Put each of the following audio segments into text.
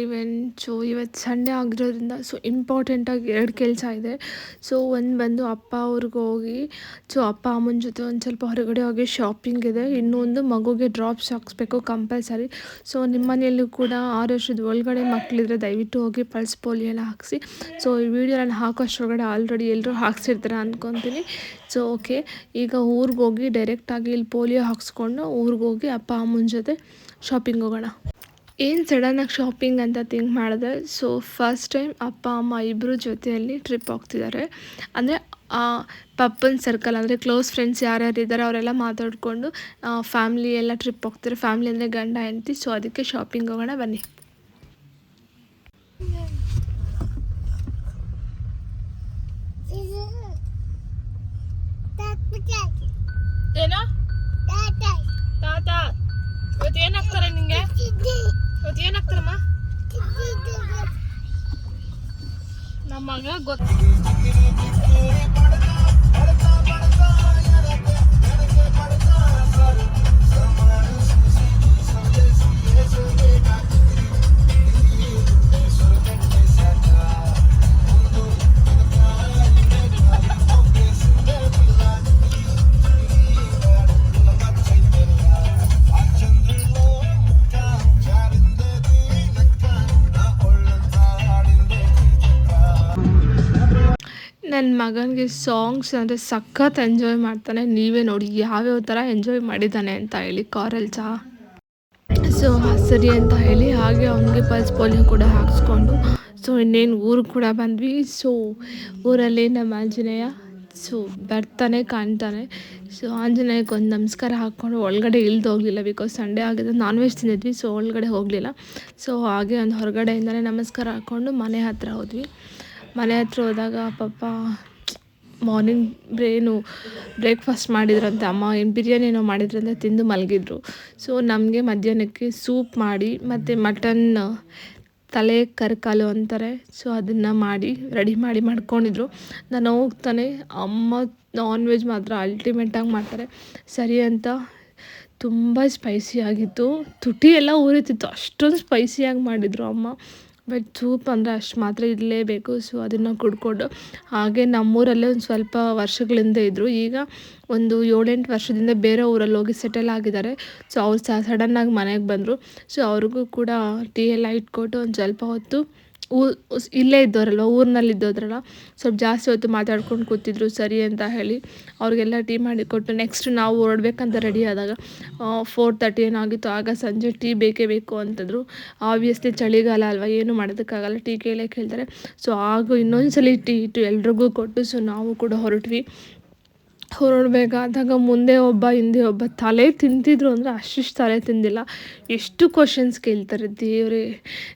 Everyone. So ಇವತ್ತು Sunday ಆಗಿರೋದ್ರಿಂದ ಇಂಪಾರ್ಟೆಂಟಾಗಿ 2 ಕೆಲಸ ಇದೆ. ಒಂದು ಬಂದು ಅಪ್ಪ ಅವ್ರಿಗೆ ಹೋಗಿ ಅಪ್ಪ ಅಮ್ಮನ ಜೊತೆ ಒಂದು ಸ್ವಲ್ಪ ಹೊರಗಡೆ ಹೋಗಿ ಶಾಪಿಂಗ್ ಇದೆ. ಇನ್ನೊಂದು ಮಗುಗೆ ಡ್ರಾಪ್ಸ್ ಹಾಕಿಸ್ಬೇಕು ಕಂಪಲ್ಸರಿ. ನಿಮ್ಮ ಮನೆಯಲ್ಲೂ ಕೂಡ 6 ವರ್ಷದ ಒಳಗಡೆ ಮಕ್ಕಳಿದ್ರೆ ದಯವಿಟ್ಟು ಹೋಗಿ ಪಲ್ಸ್ ಪೋಲಿಯೋ ಎಲ್ಲ ಹಾಕಿಸಿ. ಈ ವಿಡಿಯೋ ನಾನು ಹಾಕೋಷ್ಟರೊಳಗಡೆ ಆಲ್ರೆಡಿ ಎಲ್ಲರೂ ಹಾಕ್ಸಿರ್ತಾರೆ ಅಂದ್ಕೊತೀನಿ. ಓಕೆ, ಈಗ ಊರಿಗೆ ಹೋಗಿ ಡೈರೆಕ್ಟಾಗಿ ಇಲ್ಲಿ ಪೋಲಿಯೋ ಹಾಕ್ಸ್ಕೊಂಡು ಊರಿಗೆ ಹೋಗಿ ಅಪ್ಪ ಅಮ್ಮನ ಜೊತೆ ಶಾಪಿಂಗ್ ಹೋಗೋಣ. ಏನು ಸಡನ್ನಾಗಿ ಶಾಪಿಂಗ್ ಅಂತ ಥಿಂಕ್ ಮಾಡಿದೆ. ಫಸ್ಟ್ ಟೈಮ್ ಅಪ್ಪ ಅಮ್ಮ ಇಬ್ಬರು ಜೊತೆಯಲ್ಲಿ ಟ್ರಿಪ್ ಹೋಗ್ತಿದ್ದಾರೆ. ಅಂದರೆ ಪಪ್ಪನ ಸರ್ಕಲ್ ಅಂದರೆ ಕ್ಲೋಸ್ ಫ್ರೆಂಡ್ಸ್ ಯಾರ್ಯಾರು ಇದ್ದಾರೆ ಅವರೆಲ್ಲ ಮಾತಾಡಿಕೊಂಡು ಫ್ಯಾಮ್ಲಿ ಎಲ್ಲ ಟ್ರಿಪ್ ಹೋಗ್ತಾರೆ. ಫ್ಯಾಮ್ಲಿ ಅಂದರೆ ಗಂಡ ಹೆಂಡತಿ. ಅದಕ್ಕೆ ಶಾಪಿಂಗ್ ಹೋಗೋಣ ಬನ್ನಿ. ಏನೋ ತಾತ ಇವತ್ತು ಏನಾಗ್ತಾರೆ ನಿಂಗೆ? ಇವತ್ತು ಏನಾಗ್ತಾರಮ್ಮ? ನಮ್ಮ ಮಗ ಗೊತ್ತ. ನನ್ನ ಮಗನಿಗೆ ಸಾಂಗ್ಸ್ ಅಂದರೆ ಸಖತ್ ಎಂಜಾಯ್ ಮಾಡ್ತಾನೆ. ನೀವೇ ನೋಡಿ ಯಾವ್ಯಾವ ಥರ ಎಂಜಾಯ್ ಮಾಡಿದ್ದಾನೆ ಅಂತ ಹೇಳಿ ಕಾರಲ್ಲಿ ಸರಿ ಅಂತ ಹೇಳಿ ಹಾಗೆ ಅವನಿಗೆ ಪಲ್ಸ್ ಪೋಲಿಯೋ ಕೂಡ ಹಾಕ್ಸ್ಕೊಂಡು ಇನ್ನೇನು ಊರಿಗೆ ಕೂಡ ಬಂದ್ವಿ. ಊರಲ್ಲಿ ನಮ್ಮ ಆಂಜನೇಯ ಬರ್ತಾನೆ ಕಾಣ್ತಾನೆ. ಆಂಜನೇಯಕ್ಕೆ ಒಂದು ನಮಸ್ಕಾರ ಹಾಕ್ಕೊಂಡು ಒಳಗಡೆ ಇಳ್ದು ಹೋಗಲಿಲ್ಲ, ಬಿಕಾಸ್ ಸಂಡೇ ಆಗಿದೆ, ನಾನ್ ವೆಜ್ ತಿಂದಿದ್ವಿ. ಒಳಗಡೆ ಹೋಗಲಿಲ್ಲ. ಹಾಗೆ ಒಂದು ಹೊರಗಡೆಯಿಂದನೇ ನಮಸ್ಕಾರ ಹಾಕ್ಕೊಂಡು ಮನೆ ಹತ್ರ ಹೋದ್ವಿ. ಮನೆ ಹತ್ರ ಹೋದಾಗ ಪಾಪ ಮಾರ್ನಿಂಗ್ ಬ್ರೇಕ್ಫಾಸ್ಟ್ ಮಾಡಿದ್ರಂತೆ ಅಮ್ಮ, ಬಿರಿಯಾನಿ ಏನೋ ಮಾಡಿದ್ರಂತೆ, ತಿಂದು ಮಲಗಿದ್ರು. ನಮಗೆ ಮಧ್ಯಾಹ್ನಕ್ಕೆ ಸೂಪ್ ಮಾಡಿ ಮತ್ತು ಮಟನ್ ತಲೆ ಕರ್ಕಾಲು ಅಂತಾರೆ, ಅದನ್ನು ಮಾಡಿ ರೆಡಿ ಮಾಡಿ ಮಾಡ್ಕೊಂಡಿದ್ರು. ನಾನು ಹೋಗ್ತಾನೆ ಅಮ್ಮ ನಾನ್ ವೆಜ್ ಮಾತ್ರ ಅಲ್ಟಿಮೇಟಾಗಿ ಮಾಡ್ತಾರೆ. ಸರಿ ಅಂತ ತುಂಬ ಸ್ಪೈಸಿಯಾಗಿತ್ತು, ತುಟಿ ಎಲ್ಲ ಉರಿತಿತ್ತು, ಅಷ್ಟೊಂದು ಸ್ಪೈಸಿಯಾಗಿ ಮಾಡಿದರು ಅಮ್ಮ. ಬಟ್ ಸೂಪ್ ಅಂದರೆ ಅಷ್ಟು ಮಾತ್ರ ಇರಲೇಬೇಕು. ಅದನ್ನು ಕುಡ್ಕೊಂಡು ಹಾಗೆ ನಮ್ಮೂರಲ್ಲೇ ಒಂದು ಸ್ವಲ್ಪ ವರ್ಷಗಳಿಂದ ಇದ್ದರು. ಈಗ ಒಂದು 7-8 ವರ್ಷದಿಂದ ಬೇರೆ ಊರಲ್ಲಿ ಹೋಗಿ ಸೆಟಲ್ ಆಗಿದ್ದಾರೆ. ಅವ್ರು ಸಡನ್ನಾಗಿ ಮನೆಗೆ ಬಂದರು. ಅವ್ರಿಗೂ ಕೂಡ ಟೀ ಎಲ್ಲ ಇಟ್ಕೊಟ್ಟು ಒಂದು ಸ್ವಲ್ಪ ಹೊತ್ತು ಇಲ್ಲೇ ಇದ್ದವರಲ್ವ, ಊರಿನಲ್ಲಿ ಇದ್ದೋದ್ರಲ್ಲ, ಸ್ವಲ್ಪ ಜಾಸ್ತಿ ಹೊತ್ತು ಮಾತಾಡ್ಕೊಂಡು ಕೂತಿದ್ರು. ಸರಿ ಅಂತ ಹೇಳಿ ಅವ್ರಿಗೆಲ್ಲ ಟೀ ಮಾಡಿಕೊಟ್ಟು ನೆಕ್ಸ್ಟ್ ನಾವು ಹೊರಡ್ಬೇಕಂತ ರೆಡಿ ಆದಾಗ 4:30 ಏನಾಗಿತ್ತು. ಆಗ ಸಂಜೆ ಟೀ ಬೇಕೇ ಬೇಕು ಅಂತಂದರು. ಆಬ್ವಿಯಸ್ಲಿ ಚಳಿಗಾಲ ಅಲ್ವಾ, ಏನು ಮಾಡೋದಕ್ಕಾಗಲ್ಲ, ಟೀ ಕೇಳ್ತಾರೆ. ಆಗ ಇನ್ನೊಂದ್ಸಲಿ ಟೀ ಇಟ್ಟು ಎಲ್ರಿಗೂ ಕೊಟ್ಟು ನಾವು ಕೂಡ ಹೊರಡಬೇಕಾದಾಗ ಮುಂದೆ ಒಬ್ಬ ಹಿಂದೆ ಒಬ್ಬ ತಲೆ ತಿಂತಿದ್ರು ಅಂದರೆ ಅಷ್ಟಿಷ್ಟು ತಲೆ ತಿಂದಿಲ್ಲ. ಎಷ್ಟು ಕ್ವಶನ್ಸ್ ಕೇಳ್ತಾರೆ ದೇವರೇ.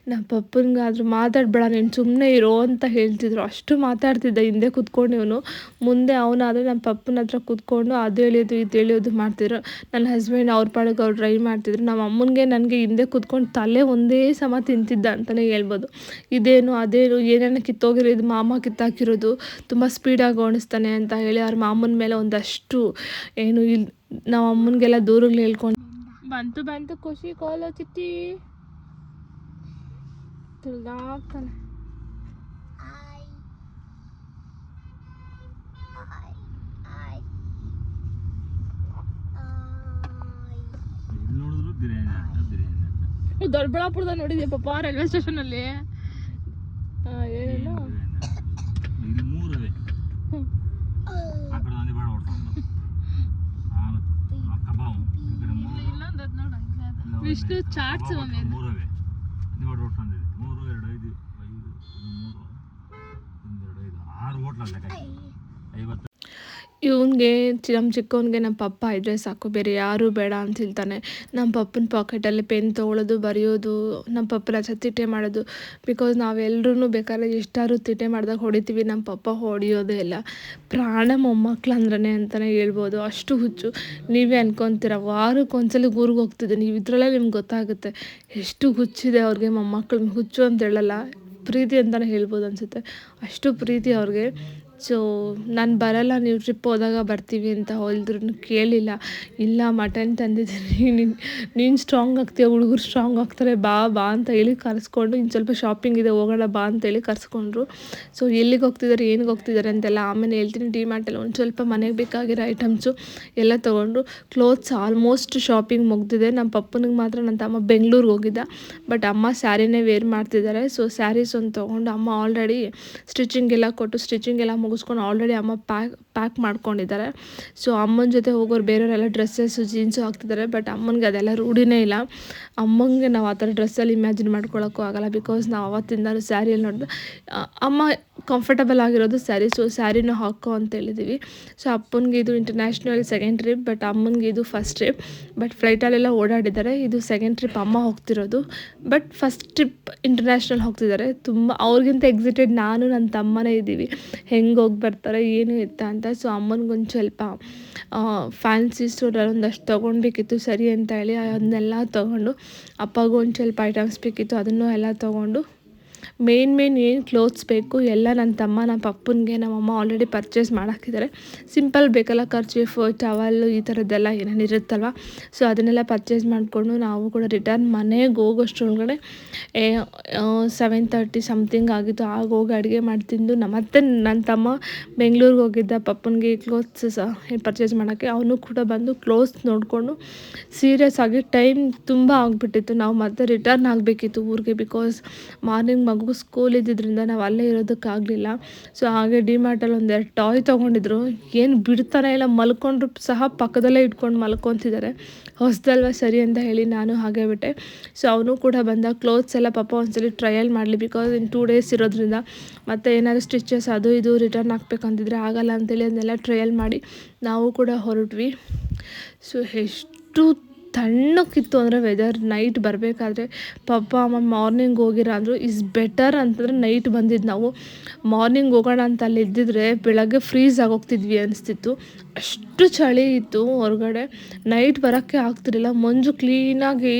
ನಮ್ಮ ಪಪ್ಪನಿಗಾದ್ರೂ ಮಾತಾಡಬೇಡ ನೀನು ಸುಮ್ಮನೆ ಇರೋ ಅಂತ ಹೇಳ್ತಿದ್ರು. ಅಷ್ಟು ಮಾತಾಡ್ತಿದ್ದ ಹಿಂದೆ ಕೂತ್ಕೊಂಡು ಇವನು. ಮುಂದೆ ಅವನಾದರೆ ನಮ್ಮ ಪಪ್ಪನ ಹತ್ರ ಕೂತ್ಕೊಂಡು ಅದು ಎಳೆಯೋದು ಇದು ಎಳೆಯೋದು ಮಾಡ್ತಿದ್ರು. ನನ್ನ ಹಸ್ಬೆಂಡ್ ಅವ್ರ ಪಾಡಿಗೆ ಅವ್ರು ಡ್ರೈವ್ ಮಾಡ್ತಿದ್ರು. ನಮ್ಮ ಅಮ್ಮನಿಗೆ ನನಗೆ ಹಿಂದೆ ಕೂತ್ಕೊಂಡು ತಲೆ ಒಂದೇ ಸಮ ತಿಂತಿದ್ದ ಅಂತಲೇ ಹೇಳ್ಬೋದು. ಇದೇನು ಅದೇನು ಏನೇನೋ ಕಿತ್ತೋಗಿರೋದು, ಮಾಮ ಕಿತ್ತಾಕಿರೋದು, ತುಂಬ ಸ್ಪೀಡಾಗಿ ಓಡಿಸ್ತಾನೆ ಅಂತ ಹೇಳಿ ಅವ್ರ ಮಾಮನ ಮೇಲೆ ಒಂದಷ್ಟು ಏನು ಇಲ್ಲಿ ನಾವು ಅಮ್ಮನಿಗೆಲ್ಲ ದೂರಗಳು ಹೇಳ್ಕೊಂಡು ಬಂತು ಖುಷಿ ಕೋಲ ಚಿಟ್ಟಿ ತಿಳ್ದಾಗ್ತಾನೆ. ದೊಡ್ಡಬಳ್ಳಾಪುರದ ನೋಡಿದ್ಯಾ ಪಾಪ ರೈಲ್ವೆ ಸ್ಟೇಷನಲ್ಲಿ? ಏನೇನು ವಿಷ್ಣು ಚಾಟ್ಸ್ ಇವನಿಗೆ ನಮ್ಮ ಚಿಕ್ಕವನಿಗೆ ನಮ್ಮ ಪಪ್ಪ ಇದ್ದರೆ ಸಾಕು, ಬೇರೆ ಯಾರೂ ಬೇಡ ಅಂತ ಹೇಳ್ತಾನೆ. ನಮ್ಮ ಪಪ್ಪನ ಪಾಕೆಟಲ್ಲಿ ಪೆನ್ ತೊಗೊಳ್ಳೋದು, ಬರೆಯೋದು, ನಮ್ಮ ಪಪ್ಪನ ಹತ್ರ ತಿಟ್ಟೆ ಮಾಡೋದು. ಬಿಕಾಸ್ ನಾವೆಲ್ಲರೂ ಬೇಕಾದ್ರೆ ಎಷ್ಟಾದ್ರು ತಿಟ್ಟೆ ಮಾಡಿದಾಗ ಹೊಡಿತೀವಿ, ನಮ್ಮ ಪಪ್ಪ ಹೊಡೆಯೋದೇ ಇಲ್ಲ. ಪ್ರಾಣ ಮೊಮ್ಮಕ್ಳು ಅಂದ್ರೇ ಅಂತಲೇ ಹೇಳ್ಬೋದು, ಅಷ್ಟು ಹುಚ್ಚು. ನೀವೇ ಅನ್ಕೊತೀರ ವಾರಕ್ಕೊಂದ್ಸಲಿ ಊರಿಗೆ ಹೋಗ್ತಿದ್ದೆ, ನೀವು ಇದರಲ್ಲೇ ನಿಮ್ಗೆ ಗೊತ್ತಾಗುತ್ತೆ ಎಷ್ಟು ಹುಚ್ಚಿದೆ ಅವ್ರಿಗೆ. ಮೊಮ್ಮಕ್ಳು ಹುಚ್ಚು ಅಂತ ಹೇಳಲ್ಲ, ಪ್ರೀತಿ ಅಂತಲೇ ಹೇಳ್ಬೋದು ಅನಿಸುತ್ತೆ, ಅಷ್ಟು ಪ್ರೀತಿ ಅವ್ರಿಗೆ. ಸೊ ನಾನು ಬರಲ್ಲ, ನೀವು ಟ್ರಿಪ್ ಹೋದಾಗ ಬರ್ತೀವಿ ಅಂತ ಹೇಳಿದ್ರು ಕೇಳಿಲ್ಲ. ಇಲ್ಲ ಮಟನ್ ತಂದಿದ್ದೀನಿ, ನೀನು ಸ್ಟ್ರಾಂಗ್ ಆಗ್ತೀಯ, ಹುಡುಗರು ಸ್ಟ್ರಾಂಗ್ ಆಗ್ತಾರೆ, ಬಾ ಬಾ ಅಂತ ಹೇಳಿ ಕರೆಸ್ಕೊಂಡು, ಇನ್ನು ಸ್ವಲ್ಪ ಶಾಪಿಂಗ್ ಇದೆ ಹೋಗೋಣ ಬಾ ಅಂತೇಳಿ ಕರೆಸ್ಕೊಂಡ್ರು. ಸೊ ಎಲ್ಲಿಗೆ ಹೋಗ್ತಿದ್ದಾರೆ, ಏನಿಗೆ ಹೋಗ್ತಿದ್ದಾರೆ ಅಂತೆಲ್ಲ ಆಮೇಲೆ ಹೇಳ್ತೀನಿ. ಡಿಮಾರ್ಟಲ್ಲಿ ಒಂದು ಸ್ವಲ್ಪ ಮನೆಗೆ ಬೇಕಾಗಿರೋ ಐಟಮ್ಸು ಎಲ್ಲ ತೊಗೊಂಡ್ರು. ಕ್ಲೋತ್ಸ್ ಆಲ್ಮೋಸ್ಟ್ ಶಾಪಿಂಗ್ ಮುಗ್ದಿದೆ. ನಮ್ಮ ಪಪ್ಪನಿಗೆ ಮಾತ್ರ ನನ್ನ ತಮ್ಮ ಬೆಂಗಳೂರಿಗೆ ಹೋಗಿದ್ದ, ಬಟ್ ಅಮ್ಮ ಸ್ಯಾರಿನೇ ವೇರ್ ಮಾಡ್ತಿದ್ದಾರೆ. ಸೊ ಸ್ಯಾರೀಸ್ ಒಂದು ತೊಗೊಂಡು ಅಮ್ಮ ಆಲ್ರೆಡಿ ಸ್ಟಿಚಿಂಗ್ ಎಲ್ಲ ಕೊಟ್ಟು ಸ್ಟಿಚಿಂಗ್ ಎಲ್ಲ ಮುಗಿಸ್ಕೊಂಡು ಆಲ್ರೆಡಿ ಅಮ್ಮ ಪ್ಯಾಕ್ ಮಾಡ್ಕೊಂಡಿದ್ದಾರೆ. ಸೊ ಅಮ್ಮನ ಜೊತೆ ಹೋಗೋರು ಬೇರೆಯವರೆಲ್ಲ ಡ್ರೆಸ್ಸಸ್ಸು ಜೀನ್ಸು ಹಾಕ್ತಿದ್ದಾರೆ, ಬಟ್ ಅಮ್ಮನಿಗೆ ಅದೆಲ್ಲ ರೂಢಿನೇ ಇಲ್ಲ. ಅಮ್ಮಂಗೆ ನಾವು ಆ ಥರ ಡ್ರೆಸ್ಸಲ್ಲಿ ಇಮ್ಯಾಜಿನ್ ಮಾಡ್ಕೊಳ್ಳೋಕ್ಕೂ ಆಗೋಲ್ಲ, ಬಿಕಾಸ್ ನಾವು ಅವತ್ತಿಂದಲೂ ಸ್ಯಾರಿಯಲ್ಲಿ ನೋಡಿದೆ. ಅಮ್ಮ ಕಂಫರ್ಟಬಲ್ ಆಗಿರೋದು ಸ್ಯಾರಿ, ಸೊ ಸ್ಯಾರಿನೂ ಹಾಕೋ ಅಂತ ಹೇಳಿದ್ದೀವಿ. ಸೊ ಅಪ್ಪನಿಗೆ ಇದು ಇಂಟರ್ನ್ಯಾಷನಲ್ ಸೆಕೆಂಡ್ ಟ್ರಿಪ್, ಬಟ್ ಅಮ್ಮನಿಗೆ ಇದು ಫಸ್ಟ್ ಟ್ರಿಪ್. ಬಟ್ ಫ್ಲೈಟಲ್ಲೆಲ್ಲ ಓಡಾಡಿದ್ದಾರೆ, ಇದು ಸೆಕೆಂಡ್ ಟ್ರಿಪ್ ಅಮ್ಮ ಹೋಗ್ತಿರೋದು. ಬಟ್ ಫಸ್ಟ್ ಟ್ರಿಪ್ ಇಂಟರ್ನ್ಯಾಷನಲ್ ಹೋಗ್ತಿದ್ದಾರೆ. ತುಂಬ ಅವ್ರಿಗಿಂತ ಎಕ್ಸಿಟೆಡ್ ನಾನು ನನ್ನ ತಮ್ಮನೇ ಇದ್ದೀವಿ, ಹೆಂಗೆ ಹೋಗಿ ಬರ್ತಾರೆ ಏನು ಎತ್ತ ಅಂತ. ಸೊ ಅಮ್ಮನಿಗೊಂದು ಸ್ವಲ್ಪ ಫ್ಯಾನ್ಸಿ ಸ್ಟೋರಲ್ಲಿ ಒಂದಷ್ಟು ತೊಗೊಳ್ಬೇಕಿತ್ತು ಸರಿ ಅಂತ ಹೇಳಿ ಅದನ್ನೆಲ್ಲ ತೊಗೊಂಡು, ಅಪ್ಪಗೂ ಒಂದು ಸ್ವಲ್ಪ ಐಟಮ್ಸ್ ಬೇಕಿತ್ತು, ಅದನ್ನು ಎಲ್ಲ ತೊಗೊಂಡು ಮೇನ್ ಏನು ಕ್ಲೋತ್ಸ್ ಬೇಕು ಎಲ್ಲ ನನ್ನ ತಮ್ಮ ನಮ್ಮ ಪಪ್ಪನಿಗೆ ನಮ್ಮಮ್ಮ ಆಲ್ರೆಡಿ ಪರ್ಚೇಸ್ ಮಾಡಾಕಿದ್ದಾರೆ. ಸಿಂಪಲ್ ಬೇಕಲ್ಲ, ಕರ್ಚೀಫು ಟವಲ್ಲು ಈ ಥರದ್ದೆಲ್ಲ ಏನೇನು ಇರುತ್ತಲ್ವ. ಸೊ ಅದನ್ನೆಲ್ಲ ಪರ್ಚೇಸ್ ಮಾಡಿಕೊಂಡು ನಾವು ಕೂಡ ರಿಟರ್ನ್ ಮನೆಗೆ ಹೋಗೋಷ್ಟ್ರೊಳಗಡೆ 7:30 ಸಮಥಿಂಗ್ ಆಗಿತ್ತು. ಆಗ ಹೋಗಿ ಅಡುಗೆ ಮಾಡಿ ತಿಂದು ಮತ್ತೆ ನನ್ನ ತಮ್ಮ ಬೆಂಗಳೂರಿಗೆ ಹೋಗಿದ್ದ ಪಪ್ಪನಿಗೆ ಕ್ಲೋತ್ಸ್ ಪರ್ಚೇಸ್ ಮಾಡೋಕ್ಕೆ. ಅವನು ಕೂಡ ಬಂದು ಕ್ಲೋತ್ಸ್ ನೋಡಿಕೊಂಡು ಸೀರಿಯಸ್ ಆಗಿ ಟೈಮ್ ತುಂಬ ಆಗಿಬಿಟ್ಟಿತ್ತು. ನಾವು ಮತ್ತೆ ರಿಟರ್ನ್ ಆಗಬೇಕಿತ್ತು ಊರಿಗೆ, ಬಿಕಾಸ್ ಮಾರ್ನಿಂಗ್ ಮಗು ಸ್ಕೂಲ್ ಇದ್ದಿದ್ದರಿಂದ ನಾವು ಅಲ್ಲೇ ಇರೋದಕ್ಕಾಗಲಿಲ್ಲ. ಸೊ ಹಾಗೆ ಡಿಮಾರ್ಟಲ್ಲಿ ಒಂದೆರಡು ಟಾಯ್ ತೊಗೊಂಡಿದ್ರು, ಏನು ಬಿಡ್ತಾನೆ ಇಲ್ಲ, ಮಲ್ಕೊಂಡ್ರು ಸಹ ಪಕ್ಕದಲ್ಲೇ ಇಟ್ಕೊಂಡು ಮಲ್ಕೊತಿದ್ದಾರೆ. ಹೊಸದಲ್ವ ಸರಿ ಅಂತ ಹೇಳಿ ನಾನು ಹಾಗೆ ಬಿಟ್ಟೆ. ಸೊ ಅವನು ಕೂಡ ಬಂದ. ಕ್ಲೋತ್ಸ್ ಎಲ್ಲ ಪಾಪ ಒಂದ್ಸಲಿ ಟ್ರಯಲ್ ಮಾಡಲಿ, ಬಿಕಾಸ್ ಇನ್ನು 2 days ಇರೋದ್ರಿಂದ ಮತ್ತು ಏನಾದರೂ ಸ್ಟಿಚಸ್ ಅದು ಇದು ರಿಟರ್ನ್ ಹಾಕ್ಬೇಕಂತಿದ್ರೆ ಆಗಲ್ಲ ಅಂತೇಳಿ ಅದನ್ನೆಲ್ಲ ಟ್ರಯಲ್ ಮಾಡಿ ನಾವು ಕೂಡ ಹೊರಟ್ವಿ. ಸೊ ಎಷ್ಟು ತಣ್ಣಕ್ಕಿತ್ತು ಅಂದರೆ ವೆದರ್. ನೈಟ್ ಬರಬೇಕಾದ್ರೆ ಪಪ್ಪ ಅಮ್ಮ ಮಾರ್ನಿಂಗ್ ಹೋಗಿರ ಅಂದರು. ಇಸ್ ಬೆಟರ್ ಅಂತಂದರೆ ನೈಟ್ ಬಂದಿದ್ದು ನಾವು. ಮಾರ್ನಿಂಗ್ ಹೋಗೋಣ ಅಂತ ಅಲ್ಲಿ ಇದ್ದಿದ್ರೆ ಬೆಳಗ್ಗೆ ಫ್ರೀಸ್ ಆಗೋಗ್ತಿದ್ವಿ ಅನಿಸ್ತಿತ್ತು, ಅಷ್ಟು ಚಳಿ ಇತ್ತು ಹೊರಗಡೆ. ನೈಟ್ ಬರೋಕ್ಕೆ ಆಗ್ತಿರಲಿಲ್ಲ. ಮಂಜು ಕ್ಲೀನಾಗಿ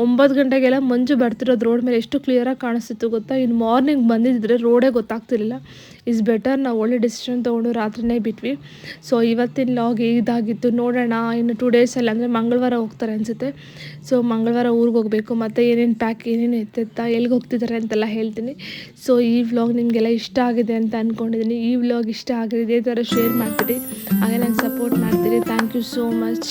9 ಗಂಟೆಗೆಲ್ಲ ಮಂಜು ಬರ್ತಿರೋದು ರೋಡ್ ಮೇಲೆ ಎಷ್ಟು ಕ್ಲಿಯರಾಗಿ ಕಾಣಿಸ್ತಿತ್ತು ಗೊತ್ತಾ. ಇನ್ನು ಮಾರ್ನಿಂಗ್ ಬಂದಿದ್ದರೆ ರೋಡೇ ಗೊತ್ತಾಗ್ತಿರಲಿಲ್ಲ. ಇಸ್ ಬೆಟರ್ ನಾವು ಒಳ್ಳೆ ಡಿಸಿಷನ್ ತೊಗೊಂಡು ರಾತ್ರಿನೇ ಬಿಟ್ವಿ. ಸೊ ಇವತ್ತಿನ ಲಾಗ್ ಇದಾಗಿತ್ತು. ನೋಡೋಣ ಇನ್ನು 2 ಡೇಸಲ್ಲಿ, ಅಂದರೆ ಮಂಗಳವಾರ ಹೋಗ್ತಾರೆ ಅನಿಸುತ್ತೆ. ಸೊ ಮಂಗಳವಾರ ಊರಿಗೆ ಹೋಗಬೇಕು, ಮತ್ತು ಏನೇನು ಪ್ಯಾಕ್ ಏನೇನು ಎತ್ತೆತ್ತಾ ಎಲ್ಲಿಗೆ ಹೋಗ್ತಿದ್ದಾರೆ ಅಂತೆಲ್ಲ ಹೇಳ್ತೀನಿ. ಸೊ ಈ ವ್ಲಾಗ್ ನಿಮಗೆಲ್ಲ ಇಷ್ಟ ಆಗಿದೆ ಅಂತ ಅಂದ್ಕೊಂಡಿದ್ದೀನಿ. ಈ ವ್ಲಾಗ್ ಇಷ್ಟ ಆಗಿದೆ ಇದೇ ಥರ ಶೇರ್ ಮಾಡ್ತೀರಿ, ಹಾಗೆ ನಂಗೆ ಸಪೋರ್ಟ್ ಮಾಡ್ತೀರಿ. Thank you so much.